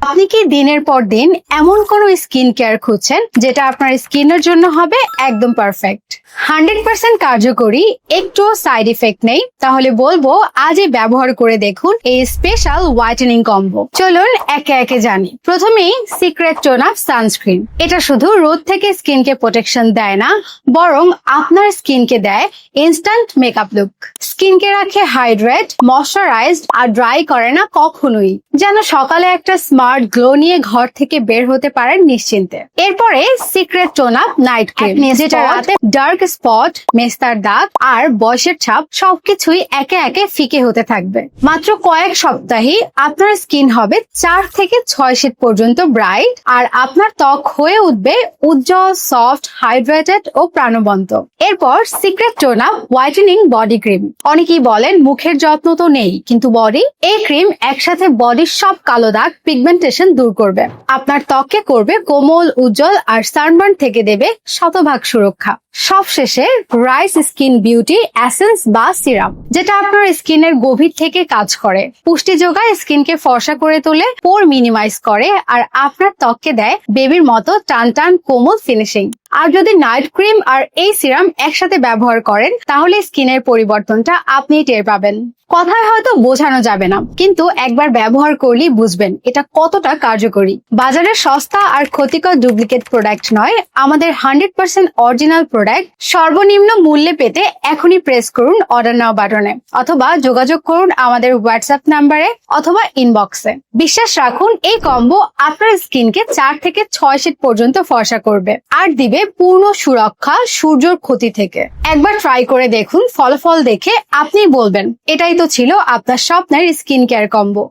আপনি কি দিনের পর দিন এমন কোনো স্কিন কেয়ার খুঁজছেন যেটা আপনার স্কিনের জন্য হবে একদম পারফেক্ট, 100% কার্যকরী, একটুও সাইড ইফেক্ট নেই? তাহলে বলবো আজই ব্যবহার করে দেখুন এই স্পেশাল হোয়াইটেনিং কম্বো। চলুন একে একে জানি। প্রথমেই সিক্রেট টোন আপ সানস্ক্রিন। এটা শুধু রোদ থেকে স্কিনকে প্রোটেকশন দেয় না, বরং আপনার স্কিনকে দেয় ইনস্ট্যান্ট মেকআপ লুক। স্কিনকে রাখে হাইড্রেট, ময়শ্চারাইজড আর ড্রাই করে না কখনোই, যেন সকালে একটা স্মার্ট গ্লো নিয়ে ঘর থেকে বের হতে পারেন নিশ্চিন্তে। এরপরে secret tone up night cream, যেটা রাতে ডার্ক স্পট, মেস্তার দাগ আর বয়সের ছাপ সবকিছুই একে একে ফিকে হতে থাকবে। মাত্র কয়েক সপ্তাহেই আপনার স্কিন হবে 4 থেকে 6 শীত পর্যন্ত ব্রাইট, আর আপনার ত্বক হয়ে উঠবে উজ্জ্বল, সফট, হাইড্রেটেড ও প্রাণবন্ত। এরপর secret tone up whitening body cream. অনেকেই বলেন মুখের যত্ন তো নেই, কিন্তু বডি, এই ক্রিম একসাথে বডির সব কালো দাগ, পিগমেন্টেশন দূর করবে, আপনার ত্বককে করবে কোমল, উজ্জ্বল আর সানবার্ন থেকে দেবে শতভাগ সুরক্ষা। সবশেষে রাইস স্কিন বিউটি এসেন্স বা সিরাম, যেটা আপনার স্কিনের গভীর থেকে কাজ করে, পুষ্টি যোগায়, স্কিনকে ফর্সা করে তোলে, পোর মিনিমাইজ করে আর আপনার ত্বককে দেয় বেবির মতো টান টান কোমল ফিনিশিং। আর যদি নাইট ক্রিম আর এই সিরাম একসাথে ব্যবহার করেন, তাহলে স্কিনের পরিবর্তনটা আপনি টের পাবেন। কথায় হয়তো বোঝানো যাবে না, কিন্তু একবার ব্যবহার করলেই বুঝবেন এটা কতটা কার্যকরী। বাজারে সস্তা আর ক্ষতিকর ডুপ্লিকেট প্রোডাক্ট নয়, আমাদের 100% অরিজিনাল প্রোডাক্ট সর্বনিম্ন মূল্যে পেতে এখনই প্রেস করুন অর্ডার নাও বাটনে, অথবা যোগাযোগ করুন আমাদের হোয়াটসঅ্যাপ নাম্বারে অথবা ইনবক্সে। বিশ্বাস রাখুন, এই কম্বো আপনার স্কিনকে 4 থেকে 6 শীত পর্যন্ত ফর্সা করবে আর দিবে পূর্ণ সুরক্ষা সূর্যের ক্ষতি থেকে। একবার ট্রাই করে দেখুন, ফলাফল দেখে আপনি বলবেন এটাই তো ছিল আপনার স্বপ্নের স্কিন কেয়ার কম্বো।